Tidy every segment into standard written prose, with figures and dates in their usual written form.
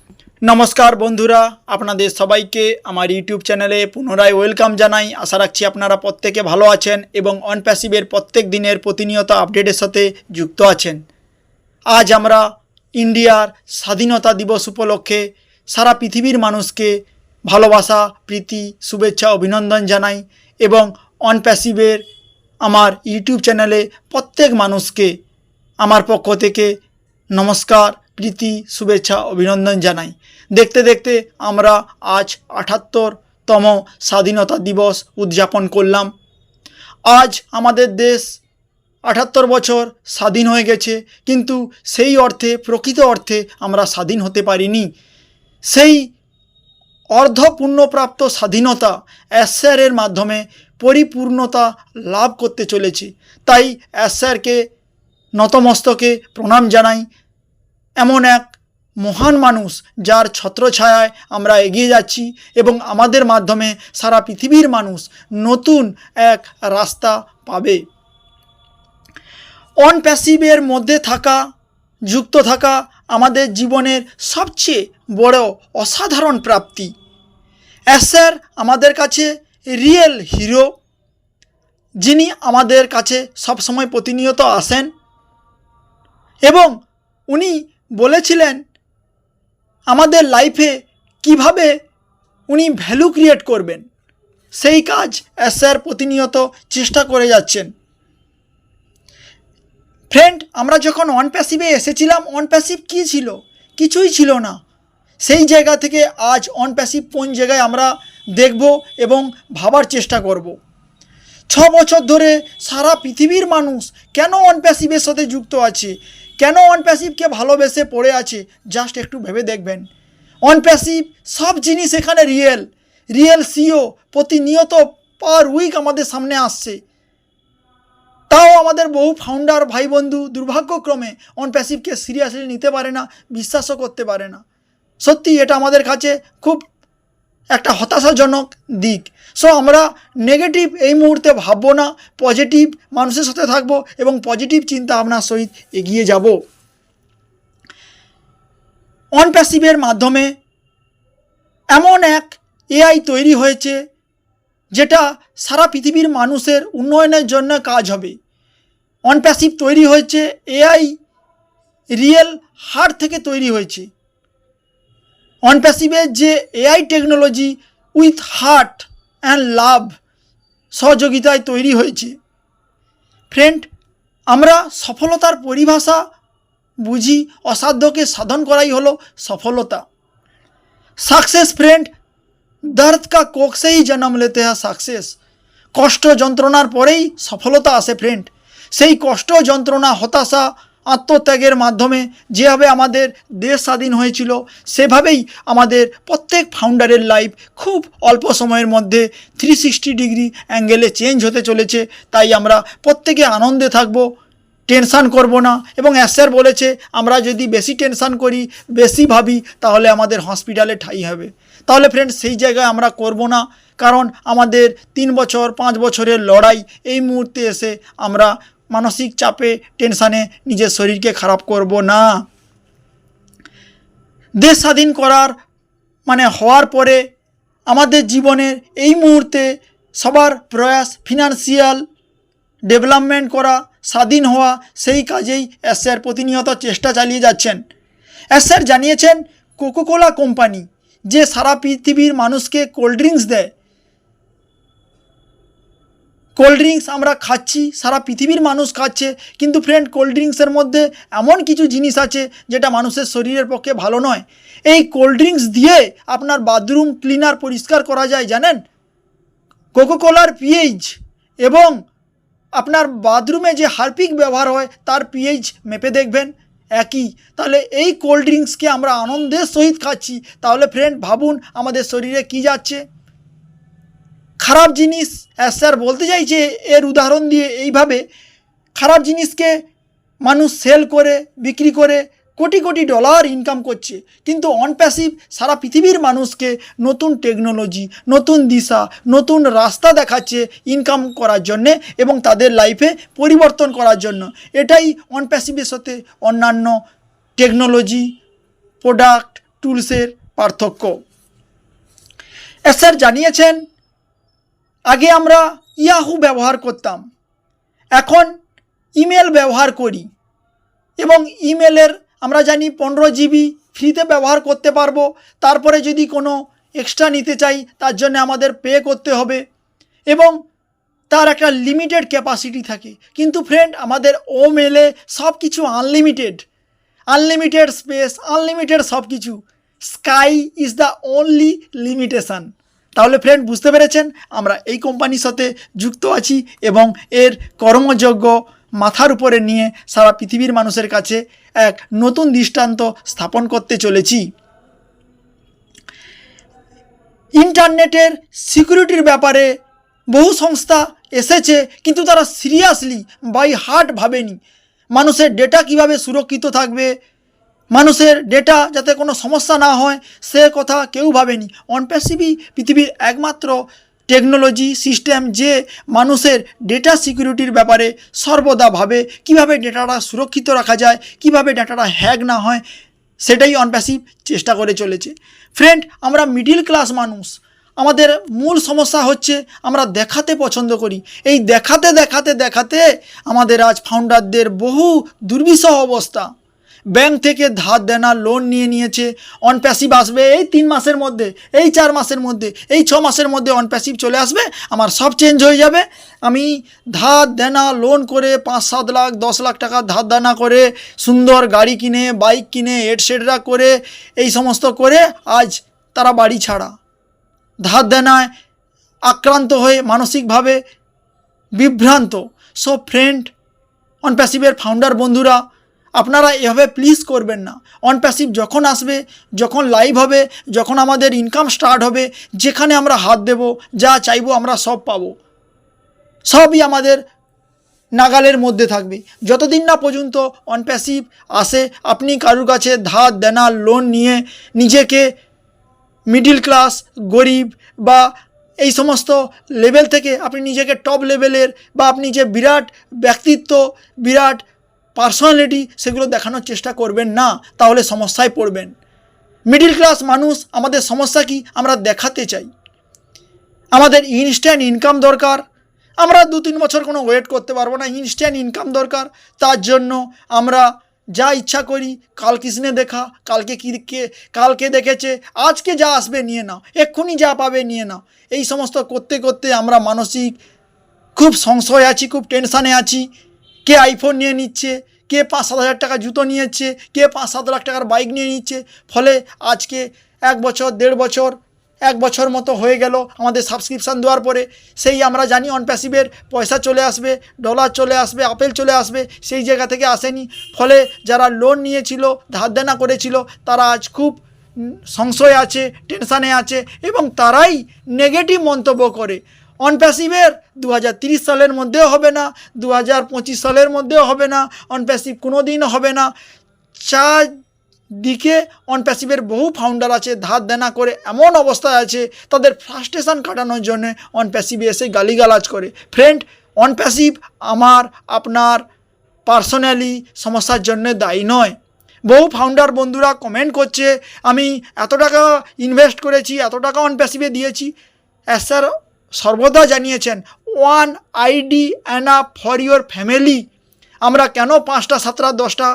नमस्कार बंधुरा आपनादेर सबाइके आमार यूट्यूब चैनेले पुनराय वेलकाम जानाई। आशा राखछि आपनारा प्रत्येके भालो आछेन एबं अनपैसिवेर प्रत्येक दिनेर प्रतिनियत आपडेटेर साथे जुक्त आछेन। आज आमरा इंडियार स्वाधीनता दिवस उपलक्षे सारा पृथिवीर मानुषके भालोबासा प्रीति शुभेच्छा अभिनंदन जानाई एबं अनपैसिवेर आमार यूट्यूब चैनेले प्रत्येक मानुषके आमार पक्ष थेके नमस्कार प्रीति शुभेच्छा अभिनंदन जानाई। देखते देखते आमरा आज 78तम स्वाधीनता दिवस उद्यापन करलाम। आज आमादेर देश 78 बछर स्वाधीन हो गेछे, किन्तु सेई अर्थे प्रकृत अर्थे आमरा स्वाधीन होते पारिनी। सेई अर्धपूर्णप्राप्त स्वाधीनता एसआरेर माध्यमे परिपूर्णता लाभ करते चलेछि। ताई एसआरके नतमस्तके प्रणाम जानाई। एमन एक महान मानुष जार छत्रछायाय आमरा एगिए जाচ্ছি एबं आमादेर माध्यमे सारा पृथिवीर मानुष नतून एक रास्ता पाबे। अनपैसिवेर मध्य थाका जुक्त थाका आमादेर जीवनेर सबचेये बड़ असाधारण प्राप्ति। एसआर आमादेर काछे रियल हिरो, जिनी आमादेर काछे सब समय प्रतिनियत आसेन एबं उनी बोलेছিলেন আমাদের লাইফে কিভাবে উনি ভ্যালু ক্রিয়েট করবেন, সেই কাজ এসআর প্রতিনিয়ত চেষ্টা করে যাচ্ছেন। ফ্রেন্ড, আমরা যখন অনপ্যাসিভে এসেছিলাম, অনপ্যাসিভ কী ছিল? কিছুই ছিল না। সেই জায়গা থেকে আজ অনপ্যাসিভ কোন জায়গায় আমরা দেখব এবং ভাবার চেষ্টা করব। 6 বছর ধরে সারা পৃথিবীর মানুষ কেন অনপ্যাসিভের সাথে যুক্ত আছে, কেন অনপ্যাসিভকে ভালোবেসে পড়ে আছে, জাস্ট একটু ভেবে দেখবেন। অনপ্যাসিভ সব জিনিস এখানে রিয়েল সিও প্রতিনিয়ত পার উইক আমাদের সামনে আসছে। তাও আমাদের বহু ফাউন্ডার ভাই বন্ধু দুর্ভাগ্যক্রমে অনপ্যাসিভকে সিরিয়াসলি নিতে পারে না, বিশ্বাসও করতে পারে না। সত্যি এটা আমাদের কাছে খুব একটা হতাশাজনক দিক। সো আমরা নেগেটিভ এই মুহূর্তে ভাববো না, পজিটিভ মানুষের সাথে থাকবো এবং পজিটিভ চিন্তা ভাবনার সহিত এগিয়ে যাব। অনপ্যাসিভের মাধ্যমে এমন এক এআই তৈরি হয়েছে যেটা সারা পৃথিবীর মানুষের উন্নয়নের জন্য কাজ হবে। অনপ্যাসিভ তৈরি হয়েছে এআই রিয়েল হার্ট থেকে তৈরি হয়েছে। অনপ্যাসিভের যে AI technology with heart and love সহযোগিতায় তৈরি হয়েছে। ফ্রেন্ড, আমরা সফলতার পরিভাষা বুঝি অসাধ্যকে সাধন করাই হলো সফলতা। সাকসেস ফ্রেন্ড, দর্দ কা কোখ সে হি জন্ম লেতে হ্যাঁ সাকসেস। কষ্ট যন্ত্রণার পরেই সফলতা আসে ফ্রেন্ড। সেই কষ্ট যন্ত্রণা হতাশা আত্মত্যাগের মাধ্যমে যেভাবে আমাদের দেশ স্বাধীন হয়েছিল, সেভাবেই আমাদের প্রত্যেক ফাউন্ডারের লাইফ খুব অল্প সময়ের মধ্যে 360 ডিগ্রি অ্যাঙ্গেলে চেঞ্জ হতে চলেছে। তাই আমরা প্রত্যেকে আনন্দে থাকব, টেনশান করব না। এবং এসআর বলেছে আমরা যদি বেশি টেনশান করি, বেশি ভাবি, তাহলে আমাদের হসপিটালে ঠাঁই হবে। তাহলে ফ্রেন্ড সেই জায়গায় আমরা করব না, কারণ আমাদের 3 বছর 5 বছরের লড়াই এই মুহূর্তে এসে আমরা মানসিক চাপে টেনশানে নিজের শরীরকে খারাপ করব না। দেশ স্বাধীন করার হওয়ার পরে আমাদের জীবনের এই মুহূর্তে সবার প্রয়াস ফিনান্সিয়াল ডেভেলপমেন্ট করা, স্বাধীন হওয়া, সেই কাজেই এসআর প্রতিনিয়ত চেষ্টা চালিয়ে যাচ্ছেন। এসআর জানিয়েছেন কোকোকোলা কোম্পানি যে সারা পৃথিবীর মানুষকে কোল্ড ড্রিঙ্কস দেয়, কোল্ড ড্রিঙ্কস আমরা খাচ্ছি, সারা পৃথিবীর মানুষ খাচ্ছে, কিন্তু ফ্রেন্ড কোল্ড ড্রিঙ্কসের মধ্যে এমন কিছু জিনিস আছে যেটা মানুষের শরীরের পক্ষে ভালো নয়। এই কোল্ড ড্রিঙ্কস দিয়ে আপনার বাথরুম ক্লিনার পরিষ্কার করা যায় জানেন? কোকোকোলার পিএইচ এবং আপনার বাথরুমে যে হারপিক ব্যবহার হয় তার পিএইচ মেপে দেখবেন একই। তাহলে এই কোল্ড ড্রিঙ্কসকে আমরা আনন্দের সহিত খাচ্ছি, তাহলে ফ্রেন্ড ভাবুন আমাদের শরীরে কি যাচ্ছে। খারাপ জিনিস এসআর বলতে চাইছে এর উদাহরণ দিয়ে এইভাবে, খারাপ জিনিসকে মানুষ সেল করে বিক্রি করে কোটি কোটি ডলার ইনকাম করছে, কিন্তু অনপ্যাসিভ সারা পৃথিবীর মানুষকে নতুন টেকনোলজি, নতুন দিশা, নতুন রাস্তা দেখাচ্ছে ইনকাম করার জন্যে এবং তাদের লাইফে পরিবর্তন করার জন্য। এটাই অনপ্যাসিভের সাথে অন্যান্য টেকনোলজি, প্রোডাক্ট, টুলসের পার্থক্য। স্যার জানিয়েছেন আগে আমরা ইয়াহু ব্যবহার করতাম, এখন ইমেল ব্যবহার করি এবং ইমেলের আমরা জানি 15 জিবি ফ্রিতে ব্যবহার করতে পারবো। তারপরে যদি কোনো এক্সট্রা নিতে চাই তার জন্য আমাদের পে করতে হবে এবং তার একটা লিমিটেড ক্যাপাসিটি থাকে। কিন্তু ফ্রেন্ড, আমাদের ও মেলে সব কিছু আনলিমিটেড স্পেস, আনলিমিটেড সব কিছু। Sky is the only limitation. তাহলে ফ্রেন্ড, বুঝতে পেরেছেন আমরা এই কোম্পানির সাথে যুক্ত আছি এবং এর কর্মযোগ্য মাথার উপরে নিয়ে সারা পৃথিবীর মানুষের কাছে এক নতুন দৃষ্টান্ত স্থাপন করতে চলেছি। ইন্টারনেটের সিকিউরিটির ব্যাপারে বহু সংস্থা এসেছে, কিন্তু তারা সিরিয়াসলি বাই হার্ট ভাবেনি মানুষের ডেটা কিভাবে সুরক্ষিত থাকবে, মানুষের ডেটা যাতে কোনো সমস্যা না হয় সে কথা কেউ ভাবেনি। অনপ্যাসিভই পৃথিবীর একমাত্র টেকনোলজি সিস্টেম যে মানুষের ডেটা সিকিউরিটির ব্যাপারে সর্বদা ভাবে কীভাবে ডেটাটা সুরক্ষিত রাখা যায়, কিভাবে ডেটাটা হ্যাক না হয়, সেটাই অনপ্যাসিভ চেষ্টা করে চলেছে। ফ্রেন্ড, আমরা মিডিল ক্লাস মানুষ, আমাদের মূল সমস্যা হচ্ছে আমরা দেখাতে পছন্দ করি। এই দেখাতে দেখাতে দেখাতে আমাদের আজ ফাউন্ডারদের বহু দুর্বিষহ অবস্থা। ব্যাংক থেকে ধার দেনা লোন নিয়েছে, অনপ্যাসিভ আসবে এই 3 মাসের মধ্যে, এই 4 মাসের মধ্যে, এই 6 মাসের মধ্যে অনপ্যাসিভ চলে আসবে, আমার সব চেঞ্জ হয়ে যাবে। আমি ধার দেনা লোন করে 5-7 লাখ 10 লাখ টাকা ধার দেনা করে সুন্দর গাড়ি কিনে, বাইক কিনে, এটসেটরা করে, এই সমস্ত করে আজ তারা বাড়ি ছাড়া, ধার দেনায় আক্রান্ত হয়ে মানসিকভাবে বিভ্রান্ত। সো ফ্রেন্ড, অনপ্যাসিভের ফাউন্ডার বন্ধুরা, আপনারা এভাবে প্লিজ করবেন না। অনপ্যাসিভ যখন আসবে, যখন লাইভ হবে, যখন আমাদের ইনকাম স্টার্ট হবে, যেখানে আমরা হাত দেব, যা চাইবো আমরা সব পাবো, সবই আমাদের নাগালের মধ্যে থাকবে। যতদিন না পর্যন্ত অনপ্যাসিভ আসে, আপনি কারুর কাছে ধার দেনা লোন নিয়ে নিজেকে মিডিল ক্লাস, গরিব বা এই সমস্ত লেভেল থেকে আপনি নিজেকে টপ লেভেলের বা আপনি যে বিরাট ব্যক্তিত্ব, বিরাট পার্সোনালিটি, সেগুলো দেখানোর চেষ্টা করবেন না, তাহলে সমস্যায় পড়বেন। মিডিল ক্লাস মানুষ, আমাদের সমস্যা কি? আমরা দেখাতে চাই, আমাদের ইনস্ট্যান্ট ইনকাম দরকার। আমরা 2-3 বছর কোনো ওয়েট করতে পারবো না, ইনস্ট্যান্ট ইনকাম দরকার। তার জন্য আমরা যা ইচ্ছা করি, কাল কিসনে দেখা, কালকে দেখেছে, আজকে যা আসবে নিয়ে নাও, এক্ষুনি যা পাবে নিয়ে নাও। এই সমস্ত করতে করতে আমরা মানসিক খুব সংশয় আছি, খুব টেনশানে আছি। কে আইফোন নিয়ে নিচ্ছে, কে 5-7 হাজার টাকা জুতো নিয়েছে, কে 5-7 লাখ টাকার বাইক নিয়ে নিচ্ছে। ফলে আজকে 1 বছর, 1.5 বছর, 1 বছর মতো হয়ে গেল আমাদের সাবস্ক্রিপশান দেওয়ার পরে। সেই আমরা জানি অনপ্যাসিভের পয়সা চলে আসবে, ডলার চলে আসবে, আপেল চলে আসবে, সেই জায়গা থেকে আসেনি। ফলে যারা লোন নিয়েছিল, ধার দেনা করেছিল, তারা আজ খুব সংশয় আছে, টেনশানে আছে এবং তারাই নেগেটিভ মন্তব্য করে। অনপ্যাসিভের 2030 সালের মধ্যেও হবে না, 2025 সালের মধ্যেও হবে না, অনপ্যাসিভ কোনো দিনও হবে না। চারদিকে অনপ্যাসিভের বহু ফাউন্ডার আছে, ধার দেনা করে এমন অবস্থায় আছে, তাদের ফ্রাস্ট্রেশন কাটানোর জন্য অনপ্যাসিভে এসে গালিগালাজ করে। ফ্রেন্ড, অনপ্যাসিভ আমার আপনার পার্সোনালি সমস্যার জন্য দায়ী নয়। বহু ফাউন্ডার বন্ধুরা কমেন্ট করছে, আমি এত টাকা ইনভেস্ট করেছি, এত টাকা অনপ্যাসিভে দিয়েছি। স্যার সর্বদা জানিয়েছেন 1 ID enough for your family. আমরা কেন 5টা 7টা 10টা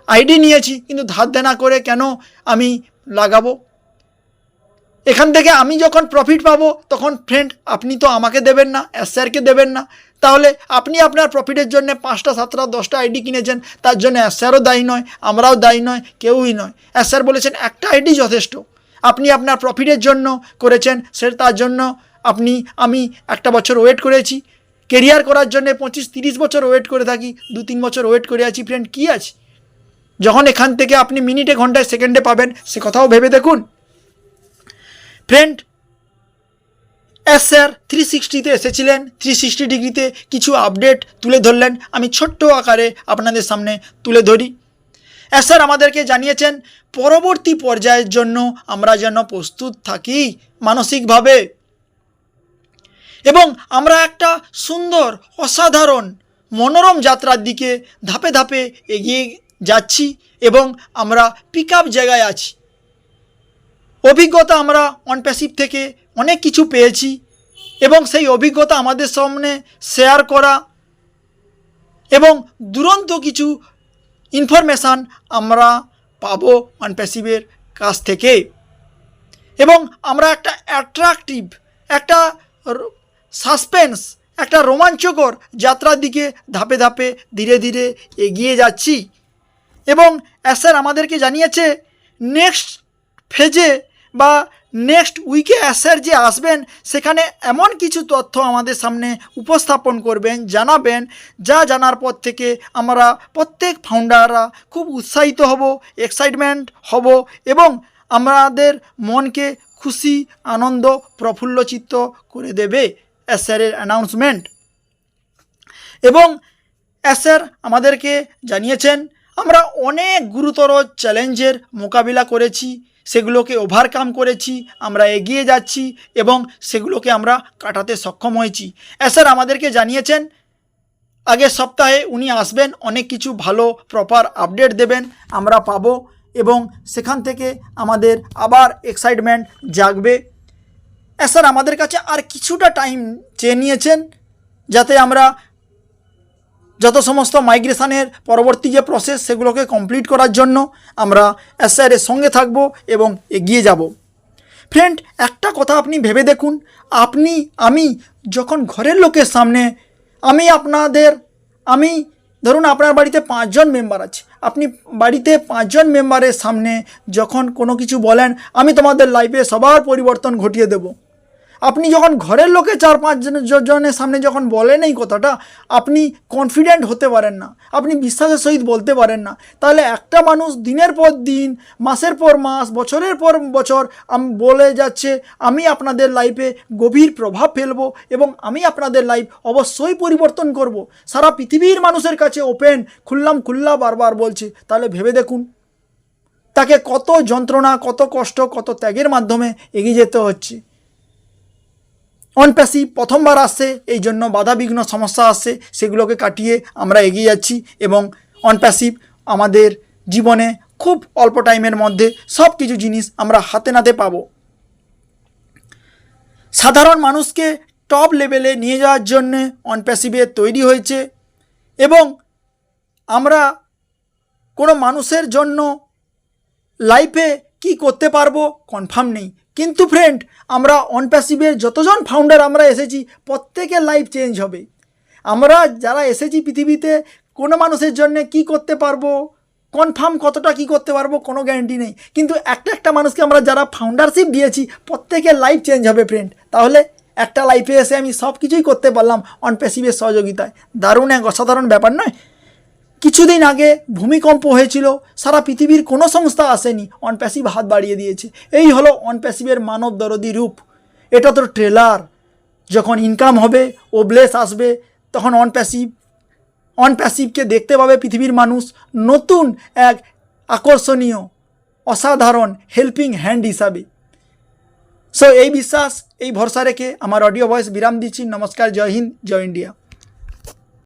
আইডি নিয়েছি, কিন্তু ধার দেনা করে কেন আমি লাগাবো? এখান থেকে আমি যখন প্রফিট পাবো তখন ফ্রেন্ড আপনি তো আমাকে দেবেন না, স্যারকে দেবেন না। তাহলে আপনি আপনার প্রফিটের জন্য 5টা 7টা 10টা আইডি কিনেছেন, তার জন্য স্যারও দায়ী নয়, আমরাও দায়ী নয়, কেউই নয়। স্যার বলেছেন একটা আইডি যথেষ্ট। আপনি আপনার প্রফিটের জন্য করেছেন, তার জন্য আমি 1 বছর ওয়েট করেছি। কেরিয়ার করার জন্য 25-30 বছর ওয়েট করে থাকি, 2-3 বছর ওয়েট করে আছি। ফ্রেন্ড, কী আছে যখন এখান থেকে আপনি মিনিটে, ঘন্টায়, সেকেন্ডে পাবেন, সে কথাও ভেবে দেখুন। ফ্রেন্ড, স্যার 360তে এসেছিলেন, 360 ডিগ্রিতে কিছু আপডেট তুলে ধরলেন, আমি ছোট্ট আকারে আপনাদের সামনে তুলে ধরি। স্যার আমাদেরকে জানিয়েছেন পরবর্তী পর্যায়ের জন্য আমরা যেন প্রস্তুত থাকি মানসিকভাবে, এবং আমরা একটা সুন্দর, অসাধারণ, মনোরম যাত্রার দিকে ধাপে ধাপে এগিয়ে যাচ্ছি এবং আমরা পিক আপ জায়গায় আছি। অভিজ্ঞতা আমরা অন প্যাসিভ থেকে অনেক কিছু পেয়েছি এবং সেই অভিজ্ঞতা আমাদের সামনে শেয়ার করা এবং দুরন্ত কিছু ইনফরমেশান আমরা পাবো অন প্যাসিভের কাছ থেকে এবং আমরা একটা অ্যাট্রাকটিভ, একটা সাসপেন্স, একটা রোমাঞ্চকর যাত্রার দিকে ধাপে ধাপে ধীরে ধীরে এগিয়ে যাচ্ছি। এবং স্যার আমাদেরকে জানিয়েছে নেক্সট ফেজে বা নেক্সট উইকে স্যার যে আসবেন সেখানে এমন কিছু তথ্য আমাদের সামনে উপস্থাপন করবেন, জানাবেন, যা জানার পর থেকে আমরা প্রত্যেক ফাউন্ডাররা খুব উৎসাহিত হব, এক্সাইটমেন্ট হব এবং আমাদের মনকে খুশি, আনন্দ, প্রফুল্লচিত্ত করে দেবে স্যারের অ্যানাউন্সমেন্ট। এবং স্যার আমাদেরকে জানিয়েছেন আমরা অনেক গুরুতর চ্যালেঞ্জের মোকাবিলা করেছি, সেগুলোকে ওভারকাম করেছি, আমরা এগিয়ে যাচ্ছি এবং সেগুলোকে আমরা কাটাতে সক্ষম হয়েছি। স্যার আমাদেরকে জানিয়েছেন আগের সপ্তাহে উনি আসবেন, অনেক কিছু ভালো প্রপার আপডেট দেবেন, আমরা পাবো এবং সেখান থেকে আমাদের আবার এক্সাইটমেন্ট জাগবে। স্যার আমাদের কাছে আর কিছুটা টাইম চেয়ে নিয়েছেন যাতে আমরা যত সমস্ত মাইগ্রেশনের পরবর্তী যে প্রসেস সেগুলোকে কমপ্লিট করার জন্য আমরা স্যারের সঙ্গে থাকব এবং এগিয়ে যাব। ফ্রেন্ড, একটা কথা আপনি ভেবে দেখুন, আমি যখন ঘরের লোকের সামনে আমি ধরুন আপনার বাড়িতে 5 জন মেম্বার আছে, আপনি বাড়িতে 5 জন মেম্বারের সামনে যখন কোনো কিছু বলেন আমি তোমাদের লাইফে সবার পরিবর্তন ঘটিয়ে দেব, আপনি যখন ঘরের লোকে 4-5 জনের সামনে যখন বলেন এই কথাটা, আপনি কনফিডেন্ট হতে পারেন না, আপনি বিশ্বাসের সহিত বলতে পারেন না। তাহলে একটা মানুষ দিনের পর দিন, মাসের পর মাস, বছরের পর বছর বলে যাচ্ছে আমি আপনাদের লাইফে গভীর প্রভাব ফেলবো এবং আমি আপনাদের লাইফ অবশ্যই পরিবর্তন করব, সারা পৃথিবীর মানুষের কাছে ওপেন খুল্লা বারবার বলছে, তাহলে ভেবে দেখুন তাকে কত যন্ত্রণা, কত কষ্ট, কত ত্যাগের মাধ্যমে এগিয়ে যেতে হচ্ছে। অন প্যাসিভ প্রথমবার আসছে, এই জন্য বাধাবিঘ্ন সমস্যা আসছে, সেগুলোকে কাটিয়ে আমরা এগিয়ে যাচ্ছি এবং অন প্যাসিভ আমাদের জীবনে খুব অল্প টাইমের মধ্যে সব কিছু জিনিস আমরা হাতে নাতে পাবো। সাধারণ মানুষকে টপ লেভেলে নিয়ে যাওয়ার জন্যে অন প্যাসিভে তৈরি হয়েছে এবং আমরা কোনো মানুষের জন্য লাইফে কি করতে পারবো কনফার্ম নেই, কিন্তু ফ্রেন্ড আমরা অন প্যাসিভের যতজন ফাউন্ডার আমরা এসেছি প্রত্যেকের লাইফ চেঞ্জ হবে। আমরা যারা এসেছি পৃথিবীতে কোনো মানুষের জন্য কি করতে পারবো কনফার্ম, কতটা কি করতে পারবো কোনো গ্যারান্টি নেই, কিন্তু একটা মানুষকে আমরা যারা ফাউন্ডারশিপ দিয়েছি প্রত্যেকের লাইফ চেঞ্জ হবে ফ্রেন্ড। তাহলে একটা লাইফে এসে আমি সব কিছুই করতে পারলাম অন প্যাসিভের সহযোগিতায়, দারুণ এক অসাধারণ ব্যাপার নয়? কিছুদিন আগে ভূমিকম্প হয়েছিল, সারা পৃথিবীর কোনো সংস্থা আসেনি, অন প্যাসিভ হাত বাড়িয়ে দিয়েছে। এই হলো অন প্যাসিভের মানব দরদি রূপ। এটা তো ট্রেলার, যখন ইনকাম হবে, ওবলেস আসবে, তখন অন প্যাসিভকে দেখতে পাবে পৃথিবীর মানুষ নতুন এক আকর্ষণীয়, অসাধারণ হেল্পিং হ্যান্ড হিসাবে। সো এই বিশ্বাস, এই ভরসা রেখে আমার অডিও ভয়েস বিরাম দিচ্ছি। নমস্কার, জয় হিন্দ, জয় ইন্ডিয়া।